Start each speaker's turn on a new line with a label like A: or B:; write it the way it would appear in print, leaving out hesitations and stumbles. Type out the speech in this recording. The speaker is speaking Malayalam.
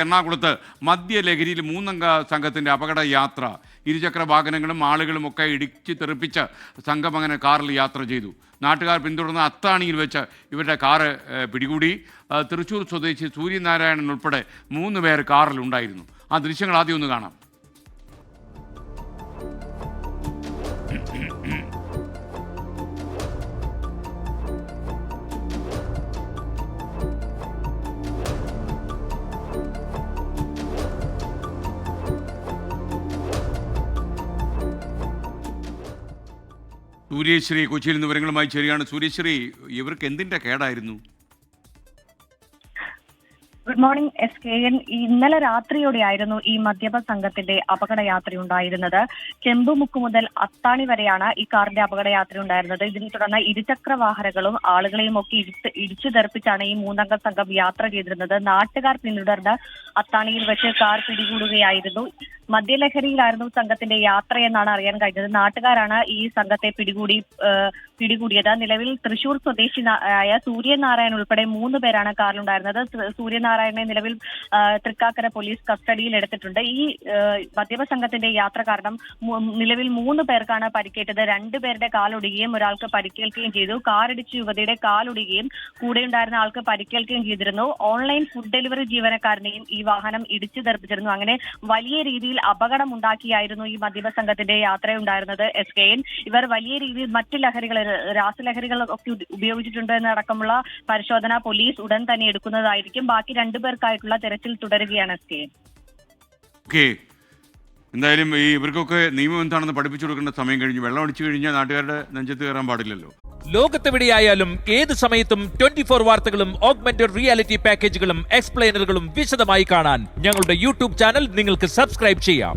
A: എറണാകുളത്ത് മദ്യലഹരിയിൽ 3 അംഗ സംഘത്തിൻ്റെ അപകട യാത്ര. ഇരുചക്ര വാഹനങ്ങളും ആളുകളും ഒക്കെ ഇടിച്ച് തെറിപ്പിച്ച് സംഘം അങ്ങനെ കാറിൽ യാത്ര ചെയ്തു. നാട്ടുകാർ പിന്തുടർന്ന അത്താണിയിൽ വെച്ച് ഇവരുടെ കാറ് പിടികൂടി. തൃശ്ശൂർ സ്വദേശി സൂര്യനാരായണൻ ഉൾപ്പെടെ 3 പേർ കാറിലുണ്ടായിരുന്നു. ആ ദൃശ്യങ്ങൾ ആദ്യം ഒന്ന് കാണാം. സൂര്യശ്രീ കൊച്ചിയിൽ നിന്ന് വിവരങ്ങളുമായി ചേരുകയാണ്. സൂര്യശ്രീ, ഇവർക്ക് എന്തിന്റെ കേടായിരുന്നു?
B: Good morning SKN. ഇന്നലെ രാത്രിയോടെയായിരുന്നു ഈ മദ്യപ സംഘത്തിന്റെ അപകടയാത്ര ഉണ്ടായിരുന്നത്. ചെമ്പുമുക്ക് മുതൽ അത്താണി വരെയാണ് ഈ കാറിന്റെ അപകടയാത്ര ഉണ്ടായിരുന്നത്. ഇതിനെ തുടർന്ന് ഇരുചക്ര വാഹനങ്ങളും ആളുകളെയും ഒക്കെ ഇടിച്ചു തെറിപ്പിച്ചാണ് ഈ 3 അംഗ സംഘം യാത്ര ചെയ്തിരുന്നത്. നാട്ടുകാർ പിന്തുടർന്ന് അത്താണിയിൽ വെച്ച് കാർ പിടികൂടുകയായിരുന്നു. മദ്യലഹരിയിലായിരുന്നു സംഘത്തിന്റെ യാത്രയെന്നാണ് അറിയാൻ കഴിഞ്ഞത്. നാട്ടുകാരാണ് ഈ സംഘത്തെ പിടികൂടിയത്. നിലവിൽ തൃശൂർ സ്വദേശിയായ സൂര്യനാരായണൻ ഉൾപ്പെടെ 3 പേരാണ് കാറിലുണ്ടായിരുന്നത്. സൂര്യനാരായണനെ നിലവിൽ തൃക്കാക്കര പോലീസ് കസ്റ്റഡിയിൽ എടുത്തിട്ടുണ്ട്. ഈ മദ്യപ സംഘത്തിന്റെ യാത്ര കാരണം നിലവിൽ 3 പേർക്കാണ് പരിക്കേറ്റത്. 2 പേരുടെ കാലൊടിയുകയും ഒരാൾക്ക് പരിക്കേൽക്കുകയും ചെയ്തു. കാറിടിച്ച് യുവതിയുടെ കാലൊടിയുകയും കൂടെയുണ്ടായിരുന്ന ആൾക്ക് പരിക്കേൽക്കുകയും ചെയ്തിരുന്നു. ഓൺലൈൻ ഫുഡ് ഡെലിവറി ജീവനക്കാരനെയും ഈ വാഹനം ഇടിച്ചു തെറിപ്പിച്ചിരുന്നു. അങ്ങനെ വലിയ രീതിയിൽ അപകടമുണ്ടാക്കിയായിരുന്നു ഈ മദ്യപ സംഘത്തിന്റെ യാത്രയുണ്ടായിരുന്നത്. SKN ഇവർ വലിയ രീതിയിൽ മറ്റ് ലഹരികൾ, രാസലഹരികൾ ഒക്കെ ഉപയോഗിച്ചിട്ടുണ്ട് എന്നടക്കമുള്ള പരിശോധന പോലീസ് ഉടൻ തന്നെ എടുക്കുന്നതായിരിക്കും. ബാക്കി 2 പേർക്കായിട്ടുള്ള തെരച്ചിൽ തുടരുകയാണ് SKN.
A: എന്തായാലും ഇവർക്കൊക്കെ നിയമം എന്താണെന്ന് പഠിപ്പിച്ചു കൊടുക്കേണ്ട സമയം കഴിഞ്ഞു. വെള്ളം അടിച്ചു കഴിഞ്ഞാൽ നാട്ടുകാരുടെ നെഞ്ചത്ത് കയറാൻ പാടില്ലല്ലോ.
C: ലോകത്തെവിടെയായാലും ഏത് സമയത്തും 24 വാർത്തകളും ഓഗ്മെന്റഡ് റിയാലിറ്റി പാക്കേജുകളും എക്സ്പ്ലെയിനറുകളും വിശദമായി കാണാൻ ഞങ്ങളുടെ YouTube ചാനൽ നിങ്ങൾക്ക് സബ്സ്ക്രൈബ് ചെയ്യാം.